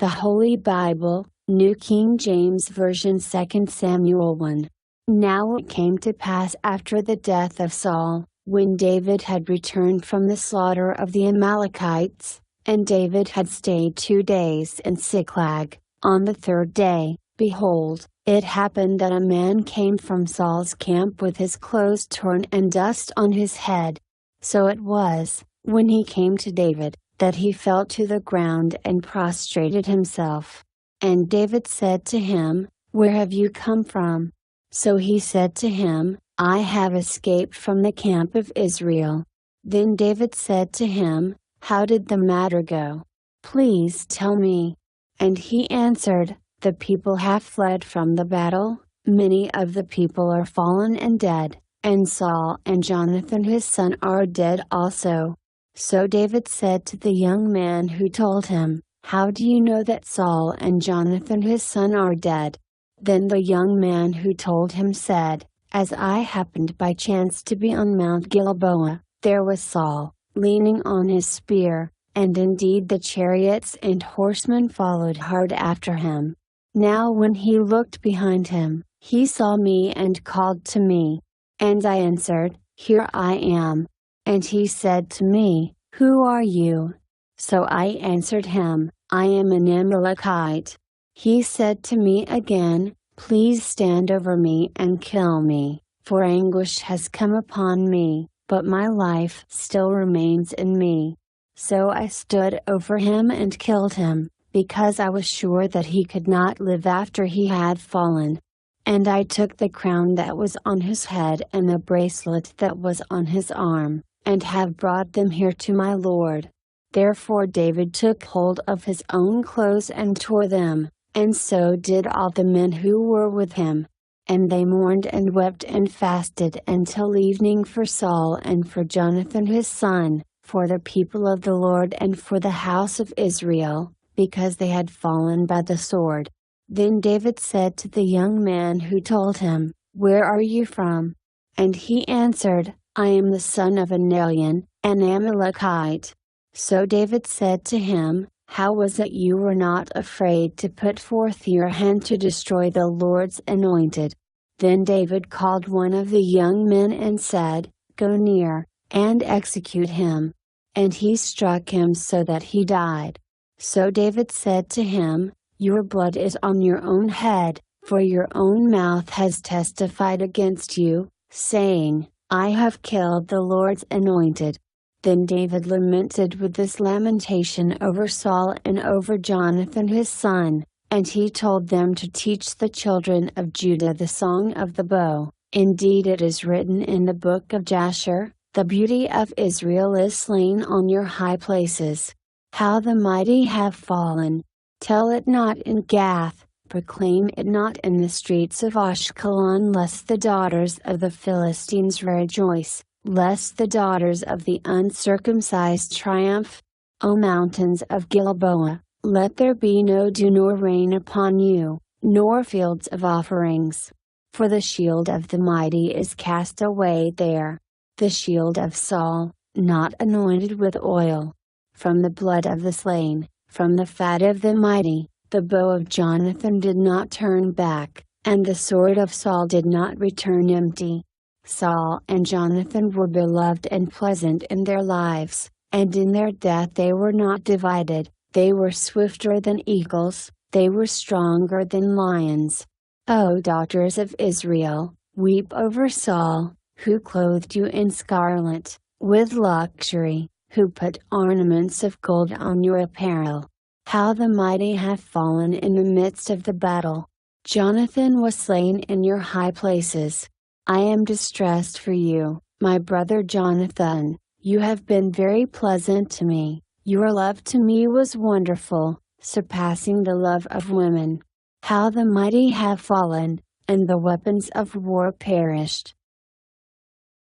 The Holy Bible, New King James Version, 2 Samuel 1. Now it came to pass after the death of Saul, when David had returned from the slaughter of the Amalekites, and David had stayed 2 days in Ziklag. On the 3rd day, behold, it happened that a man came from Saul's camp with his clothes torn and dust on his head. So it was, when he came to David, that he fell to the ground and prostrated himself. And David said to him, "Where have you come from?" So he said to him, "I have escaped from the camp of Israel." Then David said to him, "How did the matter go? Please tell me." And he answered, "The people have fled from the battle, many of the people are fallen and dead, and Saul and Jonathan his son are dead also." So David said to the young man who told him, "How do you know that Saul and Jonathan his son are dead?" Then the young man who told him said, "As I happened by chance to be on Mount Gilboa, there was Saul, leaning on his spear, and indeed the chariots and horsemen followed hard after him. Now when he looked behind him, he saw me and called to me. And I answered, 'Here I am.' And he said to me, 'Who are you?' So I answered him, 'I am an Amalekite.' He said to me again, 'Please stand over me and kill me, for anguish has come upon me, but my life still remains in me.' So I stood over him and killed him, because I was sure that he could not live after he had fallen. And I took the crown that was on his head and the bracelet that was on his arm, and have brought them here to my Lord." Therefore David took hold of his own clothes and tore them, and so did all the men who were with him. And they mourned and wept and fasted until evening for Saul and for Jonathan his son, for the people of the Lord and for the house of Israel, because they had fallen by the sword. Then David said to the young man who told him, "Where are you from?" And he answered, "I am the son of Anelian, an Amalekite." So David said to him, "How was it you were not afraid to put forth your hand to destroy the Lord's anointed?" Then David called one of the young men and said, "Go near, and execute him." And he struck him so that he died. So David said to him, "Your blood is on your own head, for your own mouth has testified against you, saying, 'I have killed the Lord's anointed.'" Then David lamented with this lamentation over Saul and over Jonathan his son, and he told them to teach the children of Judah the song of the bow. Indeed it is written in the book of Jasher, "The beauty of Israel is slain on your high places. How the mighty have fallen. Tell it not in Gath, proclaim it not in the streets of Ashkelon, lest the daughters of the Philistines rejoice, lest the daughters of the uncircumcised triumph. O mountains of Gilboa, let there be no dew nor rain upon you, nor fields of offerings. For the shield of the mighty is cast away there, the shield of Saul, not anointed with oil. From the blood of the slain, from the fat of the mighty, the bow of Jonathan did not turn back, and the sword of Saul did not return empty. Saul and Jonathan were beloved and pleasant in their lives, and in their death they were not divided. They were swifter than eagles, they were stronger than lions. O daughters of Israel, weep over Saul, who clothed you in scarlet, with luxury, who put ornaments of gold on your apparel. How the mighty have fallen in the midst of the battle. Jonathan was slain in your high places. I am distressed for you, my brother Jonathan. You have been very pleasant to me. Your love to me was wonderful, surpassing the love of women. How the mighty have fallen, and the weapons of war perished.